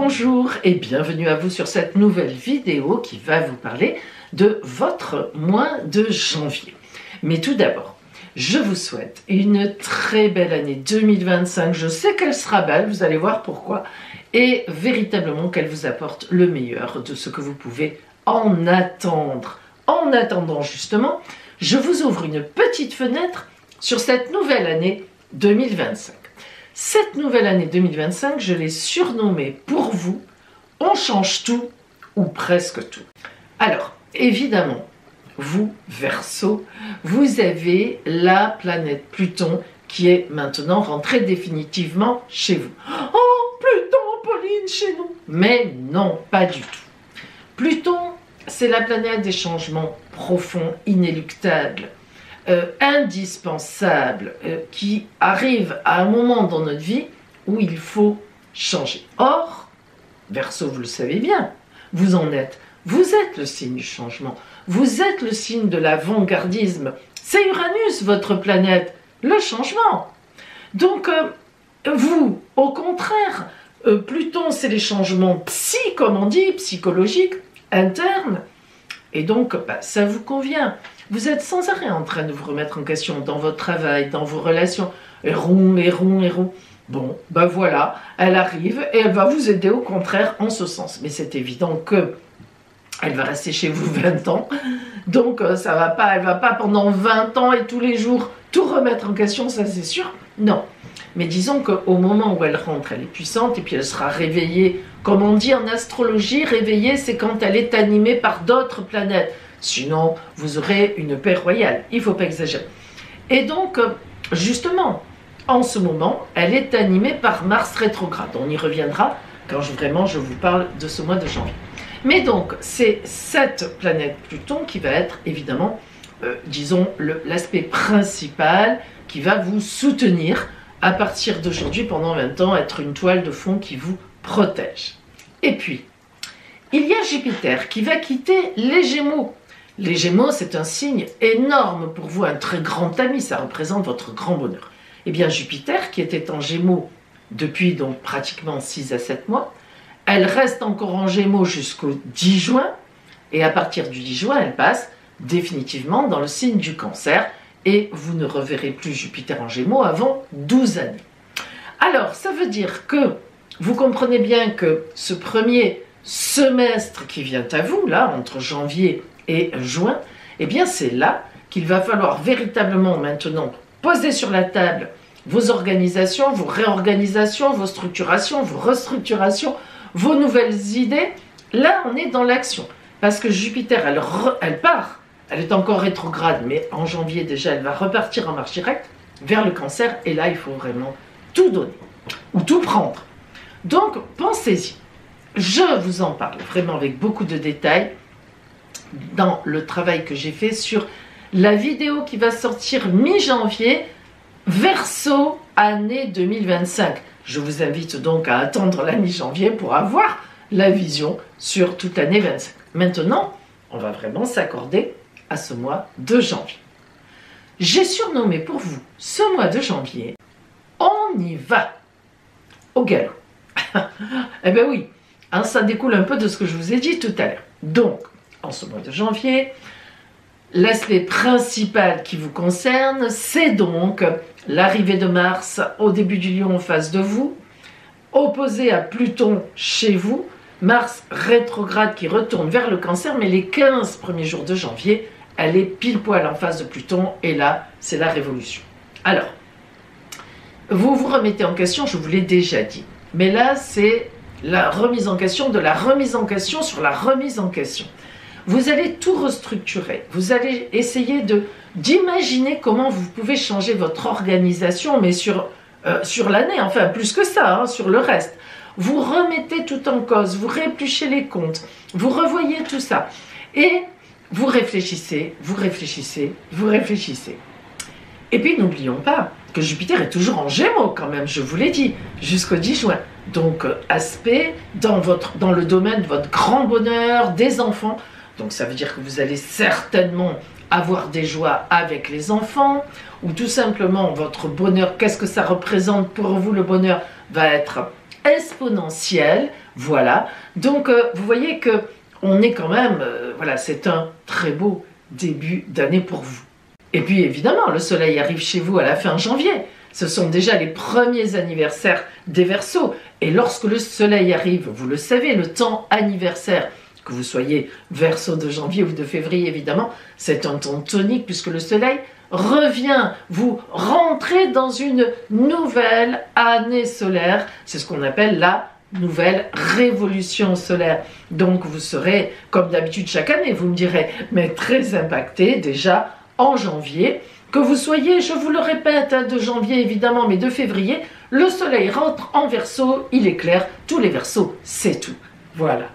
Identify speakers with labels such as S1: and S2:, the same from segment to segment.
S1: Bonjour et bienvenue à vous sur cette nouvelle vidéo qui va vous parler de votre mois de janvier. Mais tout d'abord, je vous souhaite une très belle année 2025. Je sais qu'elle sera belle, vous allez voir pourquoi. Et véritablement qu'elle vous apporte le meilleur de ce que vous pouvez en attendre. En attendant justement, je vous ouvre une petite fenêtre sur cette nouvelle année 2025. Cette nouvelle année 2025, je l'ai surnommée pour vous « On change tout ou presque tout ». Alors, évidemment, vous, Verseau, vous avez la planète Pluton qui est maintenant rentrée définitivement chez vous. Oh, Pluton, Pauline, chez nous! Mais non, pas du tout. Pluton, c'est la planète des changements profonds, inéluctables, indispensables, qui arrive à un moment dans notre vie où il faut changer. Or, Verseau, vous le savez bien, vous êtes le signe du changement, vous êtes le signe de l'avant-gardisme. C'est Uranus, votre planète, le changement. Donc, vous, au contraire, Pluton, c'est les changements comme on dit, psychologiques, internes, et donc, ça vous convient. Vous êtes sans arrêt en train de vous remettre en question dans votre travail, dans vos relations. Et rond. Bon, voilà, elle arrive et elle va vous aider au contraire en ce sens. Mais c'est évident que elle va rester chez vous 20 ans. Donc, elle va pas pendant 20 ans et tous les jours tout remettre en question, ça c'est sûr. Non. Mais disons qu'au moment où elle rentre, elle est puissante et puis elle sera réveillée. Comme on dit en astrologie, réveillée, c'est quand elle est animée par d'autres planètes. Sinon, vous aurez une paix royale. Il ne faut pas exagérer. Et donc, justement, en ce moment, elle est animée par Mars rétrograde. On y reviendra quand je vous parle de ce mois de janvier. Mais donc, c'est cette planète Pluton qui va être, évidemment, disons, l'aspect principal qui va vous soutenir à partir d'aujourd'hui, pendant 20 ans, être une toile de fond qui vous protège. Et puis, il y a Jupiter qui va quitter les Gémeaux. Les Gémeaux, c'est un signe énorme pour vous, un très grand ami, ça représente votre grand bonheur. Eh bien, Jupiter, qui était en Gémeaux depuis donc pratiquement 6 à 7 mois, elle reste encore en Gémeaux jusqu'au 10 juin, et à partir du 10 juin, elle passe définitivement dans le signe du Cancer, et vous ne reverrez plus Jupiter en Gémeaux avant 12 années. Alors, ça veut dire que vous comprenez bien que ce premier semestre qui vient à vous, là, entre janvier et juin, eh bien c'est là qu'il va falloir véritablement maintenant poser sur la table vos organisations, vos réorganisations, vos structurations, vos restructurations, vos nouvelles idées. Là, on est dans l'action. Parce que Jupiter, elle part, elle est encore rétrograde, mais en janvier déjà, elle va repartir en marche directe vers le Cancer, et là, il faut vraiment tout donner, ou tout prendre. Donc, pensez-y. Je vous en parle vraiment avec beaucoup de détails dans le travail que j'ai fait sur la vidéo qui va sortir mi-janvier, Verseau année 2025. Je vous invite donc à attendre la mi-janvier pour avoir la vision sur toute l'année 25. Maintenant, on va vraiment s'accorder à ce mois de janvier. J'ai surnommé pour vous ce mois de janvier « On y va » au galop. Eh bien oui, hein, ça découle un peu de ce que je vous ai dit tout à l'heure. Donc, en ce mois de janvier, l'aspect principal qui vous concerne, c'est donc l'arrivée de Mars au début du Lion en face de vous, opposé à Pluton chez vous, Mars rétrograde qui retourne vers le Cancer, mais les 15 premiers jours de janvier, elle est pile poil en face de Pluton, et là, c'est la révolution. Alors, vous vous remettez en question, je vous l'ai déjà dit, mais là, c'est la remise en question de la remise en question sur la remise en question. Vous allez tout restructurer, vous allez essayer d'imaginer comment vous pouvez changer votre organisation, mais sur l'année, enfin plus que ça, hein, sur le reste. Vous remettez tout en cause, vous réépluchez les comptes, vous revoyez tout ça, et vous réfléchissez, vous réfléchissez, vous réfléchissez. Et puis n'oublions pas que Jupiter est toujours en Gémeaux quand même, je vous l'ai dit, jusqu'au 10 juin. Donc aspect dans le domaine de votre grand bonheur, des enfants. Donc ça veut dire que vous allez certainement avoir des joies avec les enfants, ou tout simplement votre bonheur, qu'est-ce que ça représente pour vous? Le bonheur va être exponentiel, Voilà, donc vous voyez que on est quand même, voilà, c'est un très beau début d'année pour vous. Et puis évidemment, le soleil arrive chez vous à la fin janvier. Ce sont déjà les premiers anniversaires des Verseaux. Et lorsque le soleil arrive, vous le savez, le temps anniversaire, que vous soyez Verseau de janvier ou de février évidemment, c'est un temps tonique puisque le soleil revient. Vous rentrez dans une nouvelle année solaire. C'est ce qu'on appelle la nouvelle révolution solaire. Donc vous serez, comme d'habitude chaque année, vous me direz, mais très impacté déjà en janvier. Que vous soyez, je vous le répète, de janvier évidemment, mais de février, le soleil rentre en Verseau, il est clair, tous les Verseaux, c'est tout. Voilà.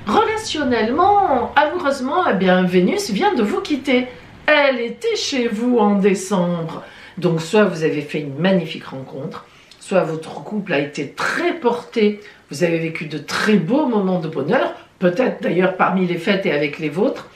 S1: Relationnellement, amoureusement, eh bien, Vénus vient de vous quitter. Elle était chez vous en décembre. Donc soit vous avez fait une magnifique rencontre, soit votre couple a été très porté, vous avez vécu de très beaux moments de bonheur, peut-être d'ailleurs parmi les fêtes et avec les vôtres.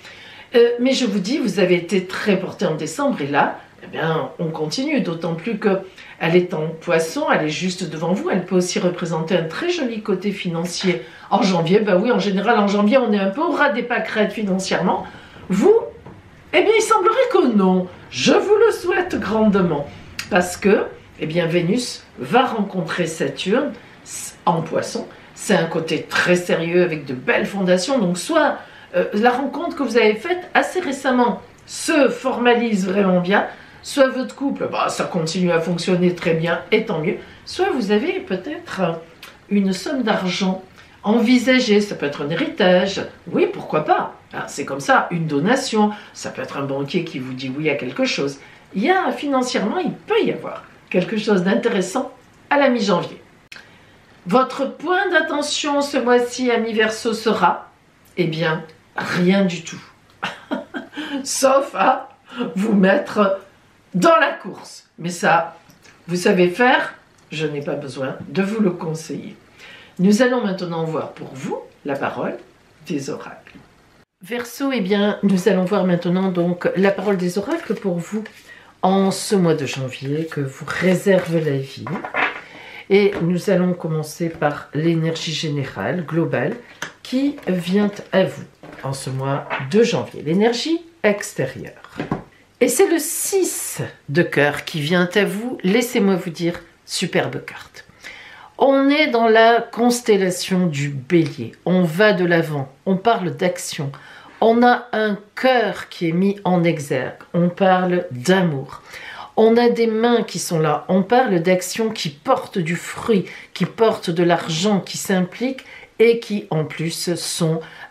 S1: Mais je vous dis, vous avez été très porté en décembre et là, eh bien, on continue, d'autant plus qu'elle est en Poisson, elle est juste devant vous, elle peut aussi représenter un très joli côté financier. En janvier, ben oui, en général, en janvier, on est un peu au ras des pâquerettes financièrement. Vous, eh bien, il semblerait que non. Je vous le souhaite grandement. Parce que, eh bien, Vénus va rencontrer Saturne en Poisson. C'est un côté très sérieux avec de belles fondations. Donc, soit la rencontre que vous avez faite assez récemment se formalise vraiment bien, soit votre couple, bah, ça continue à fonctionner très bien et tant mieux, soit vous avez peut-être une somme d'argent envisagée, ça peut être un héritage, oui, pourquoi pas, c'est comme ça, une donation, ça peut être un banquier qui vous dit oui à quelque chose. Il y a financièrement, il peut y avoir quelque chose d'intéressant à la mi-janvier. Votre point d'attention ce mois-ci à mi-Verseau sera, eh bien, rien du tout. Sauf à vous mettre dans la course. Mais ça, vous savez faire, je n'ai pas besoin de vous le conseiller. Nous allons maintenant voir pour vous la parole des oracles. Verseau, eh bien, nous allons voir maintenant donc la parole des oracles pour vous en ce mois de janvier que vous réserve la vie. Et nous allons commencer par l'énergie générale, globale, qui vient à vous en ce mois de janvier. L'énergie extérieure. Et c'est le 6 de cœur qui vient à vous. Laissez-moi vous dire, superbe carte. On est dans la constellation du Bélier. On va de l'avant. On parle d'action. On a un cœur qui est mis en exergue. On parle d'amour. On a des mains qui sont là. On parle d'actions qui portent du fruit, qui portent de l'argent, qui s'impliquent et qui en plus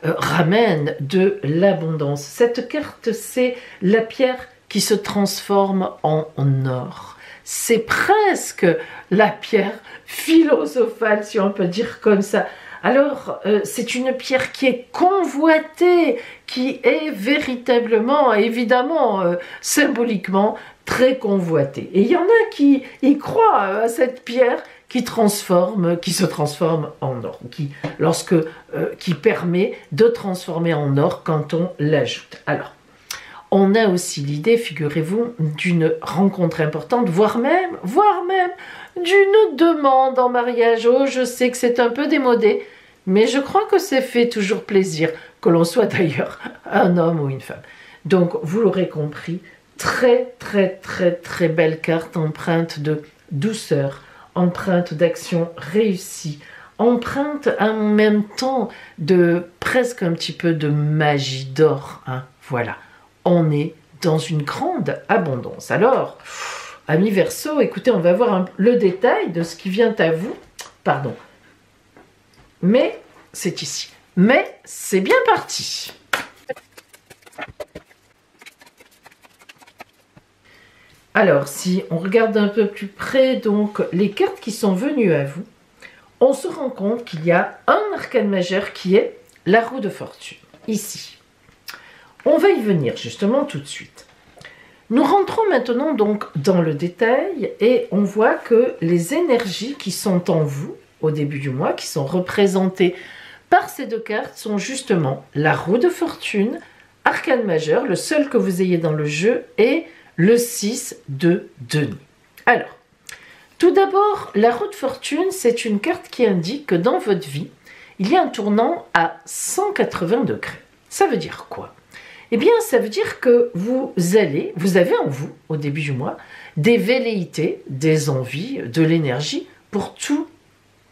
S1: ramènent de l'abondance. Cette carte, c'est la pierre qui se transforme en or. C'est presque la pierre philosophale, si on peut dire comme ça. Alors, c'est une pierre qui est convoitée, qui est véritablement, évidemment, symboliquement, très convoitée. Et il y en a qui y croient à cette pierre qui se transforme en or, qui permet de transformer en or quand on l'ajoute. Alors, on a aussi l'idée, figurez-vous, d'une rencontre importante, voire même d'une demande en mariage. Oh, je sais que c'est un peu démodé, mais je crois que c'est fait toujours plaisir, que l'on soit d'ailleurs un homme ou une femme. Donc, vous l'aurez compris, très, très, très, très belle carte, empreinte de douceur, empreinte d'action réussie, empreinte en même temps de presque un petit peu de magie d'or. Hein. Voilà, on est dans une grande abondance. Alors, amis Verseau, écoutez, on va voir le détail de ce qui vient à vous. Pardon. Mais c'est ici. Mais c'est bien parti. Alors, si on regarde un peu plus près, donc, les cartes qui sont venues à vous, on se rend compte qu'il y a un arcane majeur qui est la roue de fortune, ici. On va y venir justement tout de suite. Nous rentrons maintenant donc dans le détail et on voit que les énergies qui sont en vous, au début du mois, qui sont représentées par ces deux cartes, sont justement la roue de fortune, arcane majeur, le seul que vous ayez dans le jeu, et le 6 de denier. Alors, tout d'abord, la roue de fortune, c'est une carte qui indique que dans votre vie, il y a un tournant à 180 degrés. Ça veut dire quoi? Eh bien, ça veut dire que vous avez en vous, au début du mois, des velléités, des envies, de l'énergie pour tout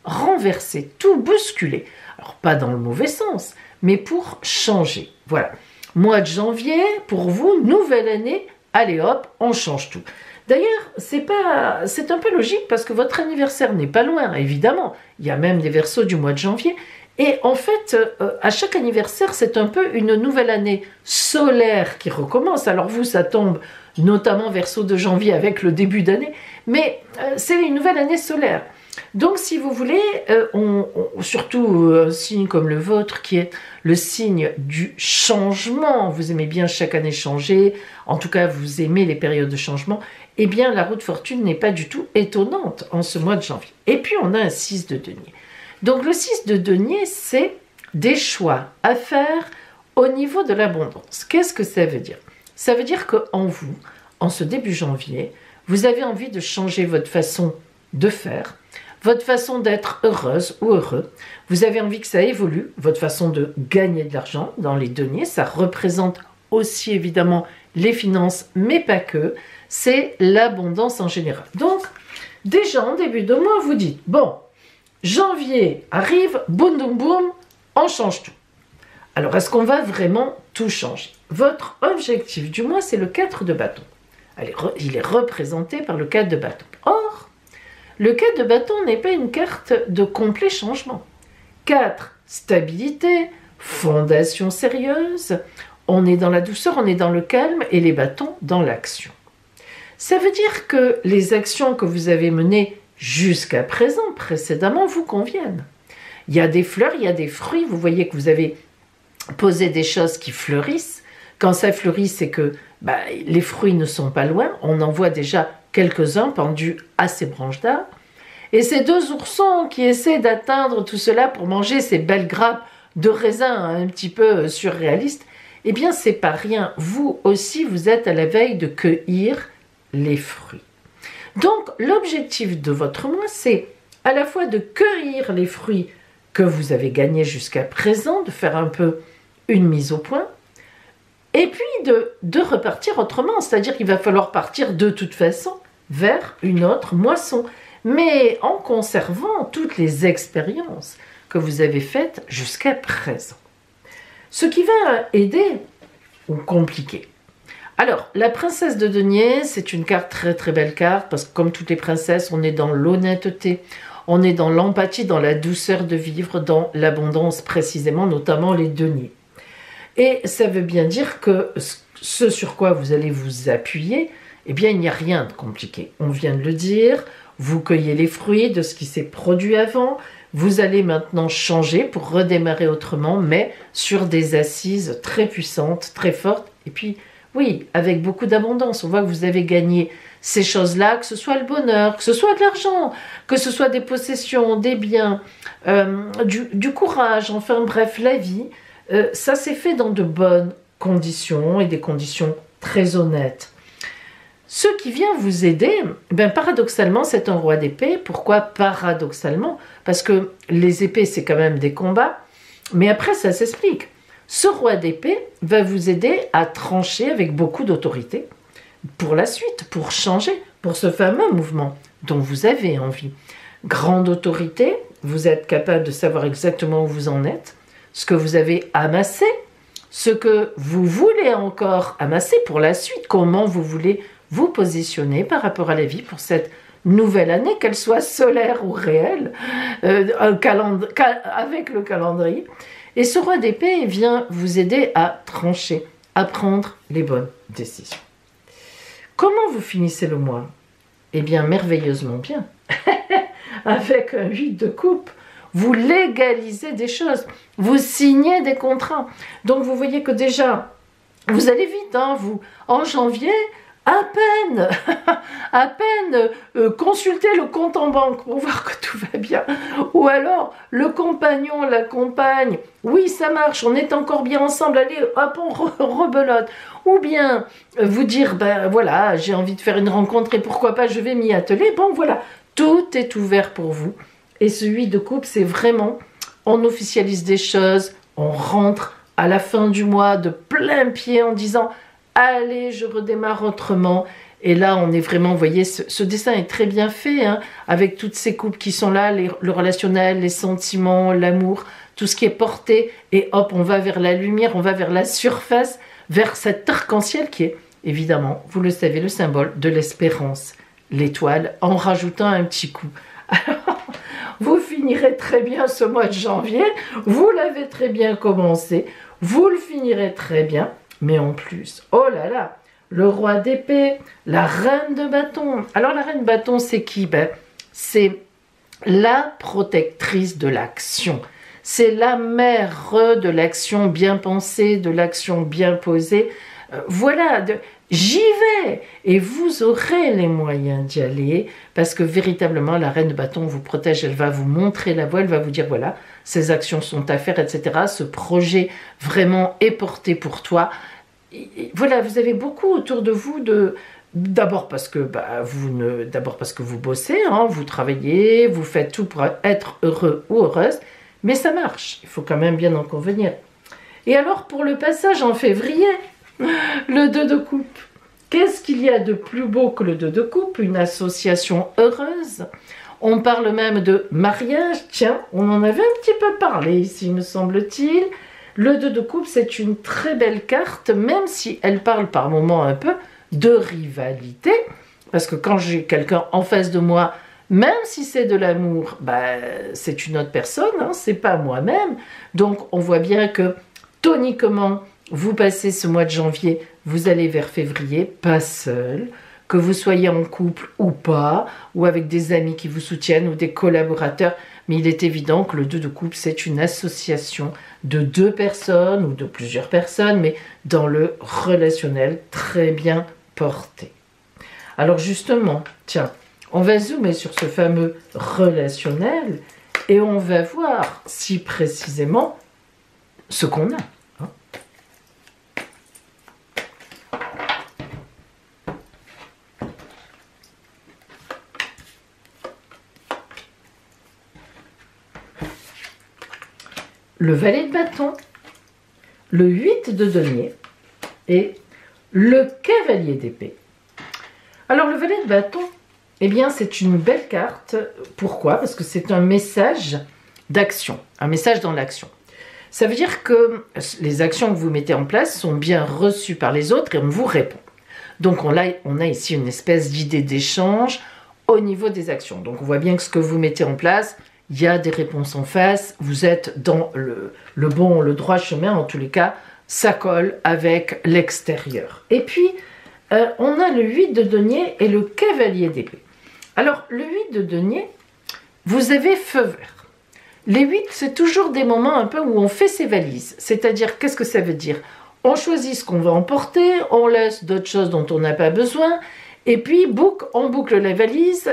S1: renverser, tout bousculer. Alors, pas dans le mauvais sens, mais pour changer. Voilà. Mois de janvier, pour vous, nouvelle année, allez hop, on change tout. D'ailleurs, c'est un peu logique parce que votre anniversaire n'est pas loin, évidemment. Il y a même des Verseaux du mois de janvier. Et en fait, à chaque anniversaire, c'est un peu une nouvelle année solaire qui recommence. Alors vous, ça tombe notamment Verseau de janvier avec le début d'année, mais c'est une nouvelle année solaire. Donc si vous voulez, surtout un signe comme le vôtre qui est le signe du changement, vous aimez bien chaque année changer, en tout cas vous aimez les périodes de changement, eh bien la roue de fortune n'est pas du tout étonnante en ce mois de janvier. Et puis on a un 6 de denier. Donc le 6 de denier, c'est des choix à faire au niveau de l'abondance. Qu'est-ce que ça veut dire? Ça veut dire qu'en vous, en ce début janvier, vous avez envie de changer votre façon de faire, votre façon d'être heureuse ou heureux. Vous avez envie que ça évolue, votre façon de gagner de l'argent dans les deniers. Ça représente aussi évidemment les finances, mais pas que. C'est l'abondance en général. Donc, déjà en début de mois, vous dites, bon, janvier arrive, boum, boum, boum, on change tout. Alors, est-ce qu'on va vraiment tout changer? Votre objectif du mois, c'est le 4 de bâton. Il est représenté par le 4 de bâton. Or, le 4 de bâton n'est pas une carte de complet changement. 4, stabilité, fondation sérieuse, on est dans la douceur, on est dans le calme et les bâtons dans l'action. Ça veut dire que les actions que vous avez menées jusqu'à présent, précédemment, vous conviennent. Il y a des fleurs, il y a des fruits, vous voyez que vous avez posé des choses qui fleurissent. Quand ça fleurit, c'est que les fruits ne sont pas loin, on en voit déjà quelques-uns pendus à ces branches d'arbres. Et ces deux oursons qui essaient d'atteindre tout cela pour manger ces belles grappes de raisin un petit peu surréalistes, eh bien c'est pas rien. Vous aussi, vous êtes à la veille de cueillir les fruits. Donc l'objectif de votre mois, c'est à la fois de cueillir les fruits que vous avez gagnés jusqu'à présent, de faire un peu une mise au point, et puis de repartir autrement. C'est-à-dire qu'il va falloir partir de toute façon vers une autre moisson, mais en conservant toutes les expériences que vous avez faites jusqu'à présent. Ce qui va aider ou compliquer. Alors, la princesse de denier, c'est une carte très très belle carte, parce que comme toutes les princesses, on est dans l'honnêteté, on est dans l'empathie, dans la douceur de vivre, dans l'abondance précisément, notamment les deniers. Et ça veut bien dire que ce sur quoi vous allez vous appuyer, eh bien il n'y a rien de compliqué. On vient de le dire, vous cueillez les fruits de ce qui s'est produit avant, vous allez maintenant changer pour redémarrer autrement, mais sur des assises très puissantes, très fortes, et puis oui, avec beaucoup d'abondance. On voit que vous avez gagné ces choses-là, que ce soit le bonheur, que ce soit de l'argent, que ce soit des possessions, des biens, du courage, enfin bref, la vie. Ça s'est fait dans de bonnes conditions et des conditions très honnêtes. Ce qui vient vous aider, paradoxalement, c'est un roi d'épée. Pourquoi paradoxalement? Parce que les épées, c'est quand même des combats, mais après, ça s'explique. Ce roi d'épée va vous aider à trancher avec beaucoup d'autorité pour la suite, pour changer, pour ce fameux mouvement dont vous avez envie. Grande autorité, vous êtes capable de savoir exactement où vous en êtes, ce que vous avez amassé, ce que vous voulez encore amasser pour la suite, comment vous voulez vous positionner par rapport à la vie pour cette nouvelle année, qu'elle soit solaire ou réelle, avec le calendrier. Et ce roi d'épée vient vous aider à trancher, à prendre les bonnes décisions. Comment vous finissez le mois? Eh bien, merveilleusement bien. Avec un 8 de coupe, vous légalisez des choses, vous signez des contrats. Donc, vous voyez que déjà, vous allez vite, hein, vous, en janvier, à peine consulter le compte en banque pour voir que tout va bien, ou alors le compagnon, la compagne, oui ça marche, on est encore bien ensemble, allez hop on rebelote, ou bien vous dire voilà j'ai envie de faire une rencontre et pourquoi pas je vais m'y atteler, bon voilà, tout est ouvert pour vous. Et ce 8 de coupe c'est vraiment on officialise des choses, on rentre à la fin du mois de plein pied en disant « Allez, je redémarre autrement ». Et là, on est vraiment, vous voyez, ce dessin est très bien fait, hein, avec toutes ces coupes qui sont là, le relationnel, les sentiments, l'amour, tout ce qui est porté. Et hop, on va vers la lumière, on va vers la surface, vers cet arc-en-ciel qui est, évidemment, vous le savez, le symbole de l'espérance, l'étoile, en rajoutant un petit coup. Alors, vous finirez très bien ce mois de janvier, vous l'avez très bien commencé, vous le finirez très bien, mais en plus, oh là là, le roi d'épée, la reine de bâton. Alors la reine de bâton, c'est qui? Ben, c'est la protectrice de l'action. C'est la mère de l'action bien pensée, de l'action bien posée. Voilà, j'y vais. Et vous aurez les moyens d'y aller parce que véritablement, la reine de bâton vous protège. Elle va vous montrer la voie, elle va vous dire, voilà, ces actions sont à faire, etc. Ce projet vraiment est porté pour toi. Voilà, vous avez beaucoup autour de vous d'abord parce que vous bossez, hein, vous travaillez, vous faites tout pour être heureux ou heureuse, mais ça marche, il faut quand même bien en convenir. Et alors pour le passage en février, le 2 de coupe. Qu'est-ce qu'il y a de plus beau que le 2 de coupe? Une association heureuse. On parle même de mariage. Tiens, on en avait un petit peu parlé ici, me semble-t-il. Le 2 de coupe, c'est une très belle carte, même si elle parle par moments un peu de rivalité. Parce que quand j'ai quelqu'un en face de moi, même si c'est de l'amour, bah, c'est une autre personne, hein, c'est pas moi-même. Donc on voit bien que toniquement, vous passez ce mois de janvier, vous allez vers février, pas seul. Que vous soyez en couple ou pas, ou avec des amis qui vous soutiennent, ou des collaborateurs, mais il est évident que le 2 de coupe, c'est une association de 2 personnes, ou de plusieurs personnes, mais dans le relationnel très bien porté. Alors justement, tiens, on va zoomer sur ce fameux relationnel, et on va voir si précisément ce qu'on a. Le valet de bâton, le 8 de denier et le cavalier d'épée. Alors le valet de bâton, eh bien c'est une belle carte. Pourquoi? Parce que c'est un message d'action, un message dans l'action. Ça veut dire que les actions que vous mettez en place sont bien reçues par les autres et on vous répond. Donc on a ici une espèce d'idée d'échange au niveau des actions. Donc on voit bien que ce que vous mettez en place, il y a des réponses en face, vous êtes dans le droit chemin, en tous les cas, ça colle avec l'extérieur. Et puis, on a le 8 de denier et le cavalier d'épée. Alors, le 8 de denier, vous avez feu vert. Les 8, c'est toujours des moments un peu où on fait ses valises. C'est-à-dire, qu'est-ce que ça veut dire? On choisit ce qu'on va emporter, on laisse d'autres choses dont on n'a pas besoin, et puis, on boucle la valise,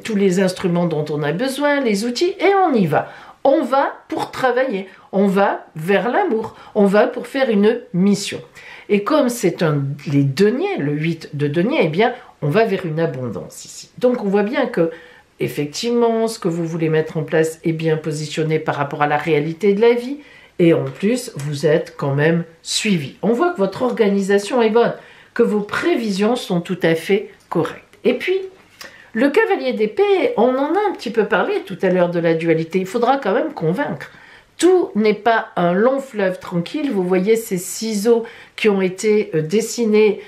S1: tous les instruments dont on a besoin, les outils, et on y va. On va pour travailler, on va vers l'amour, on va pour faire une mission. Et comme c'est les deniers, le 8 de denier, eh bien, on va vers une abondance ici. Donc, on voit bien que, effectivement, ce que vous voulez mettre en place est bien positionné par rapport à la réalité de la vie, et en plus, vous êtes quand même suivi. On voit que votre organisation est bonne, que vos prévisions sont tout à fait correctes. Et puis, le cavalier d'épée, on en a un petit peu parlé tout à l'heure de la dualité. Il faudra quand même convaincre. Tout n'est pas un long fleuve tranquille. Vous voyez ces ciseaux qui ont été dessinés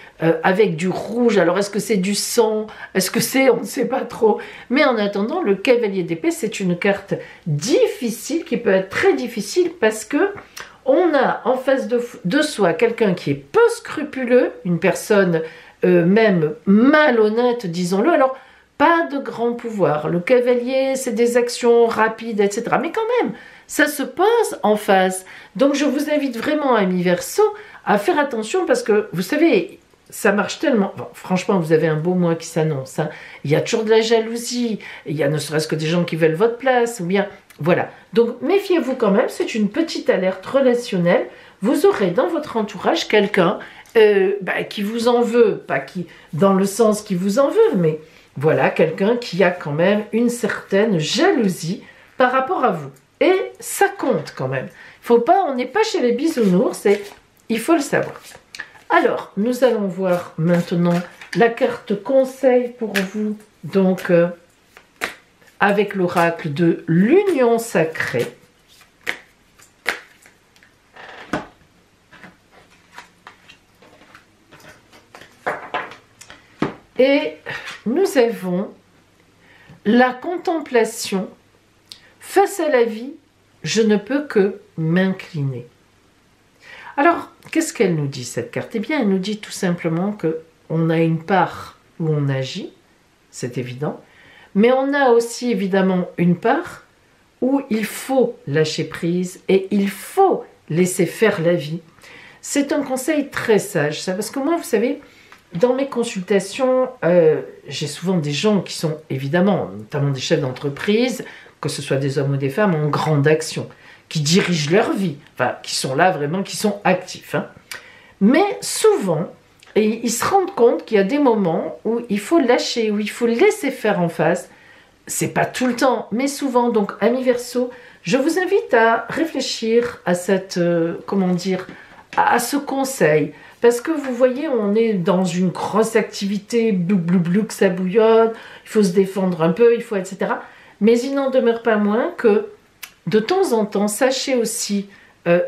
S1: avec du rouge. Alors, est-ce que c'est du sang? Est-ce que c'est... On ne sait pas trop. Mais en attendant, le cavalier d'épée, c'est une carte difficile, qui peut être très difficile parce que on a en face de soi quelqu'un qui est peu scrupuleux, une personne même malhonnête, disons-le. Alors, pas de grand pouvoir. Le cavalier, c'est des actions rapides, etc. Mais quand même, ça se pose en face. Donc, je vous invite vraiment, amis Verseau, à faire attention parce que, vous savez, ça marche tellement... Bon, franchement, vous avez un beau mois qui s'annonce. Hein. Il y a toujours de la jalousie. Il y a ne serait-ce que des gens qui veulent votre place. Ou bien, voilà. Donc, méfiez-vous quand même. C'est une petite alerte relationnelle. Vous aurez dans votre entourage quelqu'un qui vous en veut. Pas qui, dans le sens qui vous en veut, mais... Voilà, quelqu'un qui a quand même une certaine jalousie par rapport à vous. et ça compte quand même. Faut pas, on n'est pas chez les bisounours, il faut le savoir. Alors, nous allons voir maintenant la carte conseil pour vous, donc avec l'oracle de l'union sacrée. Et nous avons la contemplation. Face à la vie, je ne peux que m'incliner. Alors, qu'est-ce qu'elle nous dit, cette carte? Eh bien, elle nous dit tout simplement qu'on a une part où on agit, c'est évident, mais on a aussi évidemment une part où il faut lâcher prise et il faut laisser faire la vie. C'est un conseil très sage, ça, parce que moi, vous savez, dans mes consultations, j'ai souvent des gens qui sont évidemment, notamment des chefs d'entreprise, que ce soit des hommes ou des femmes, en grande action, qui dirigent leur vie, enfin, qui sont là vraiment, qui sont actifs. Hein. Mais souvent, et ils se rendent compte qu'il y a des moments où il faut lâcher, où il faut laisser faire en face. C'est pas tout le temps, mais souvent. Donc, amis Verseau, je vous invite à réfléchir à cette, comment dire, à ce conseil. Parce que vous voyez, on est dans une grosse activité, blou blou blou, que ça bouillonne, il faut se défendre un peu, il faut, etc. Mais il n'en demeure pas moins que, de temps en temps, sachez aussi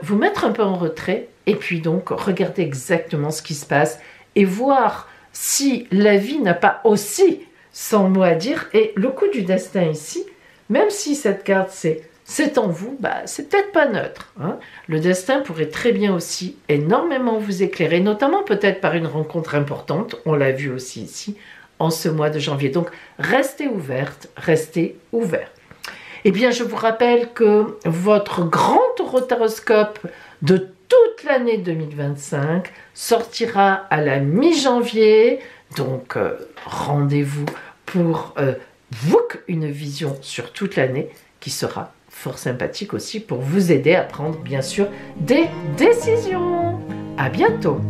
S1: vous mettre un peu en retrait, et puis donc, regarder exactement ce qui se passe, et voir si la vie n'a pas aussi son mot à dire. Et le coup du destin ici, même si cette carte c'est en vous, bah, c'est peut-être pas neutre. Hein. Le destin pourrait très bien aussi énormément vous éclairer, notamment peut-être par une rencontre importante, on l'a vu aussi ici, en ce mois de janvier. Donc, restez ouverte, restez ouvert. Eh bien, je vous rappelle que votre grand horoscope de toute l'année 2025 sortira à la mi-janvier. Donc, rendez-vous pour une vision sur toute l'année qui sera fort sympathique aussi pour vous aider à prendre, bien sûr, des décisions. À bientôt!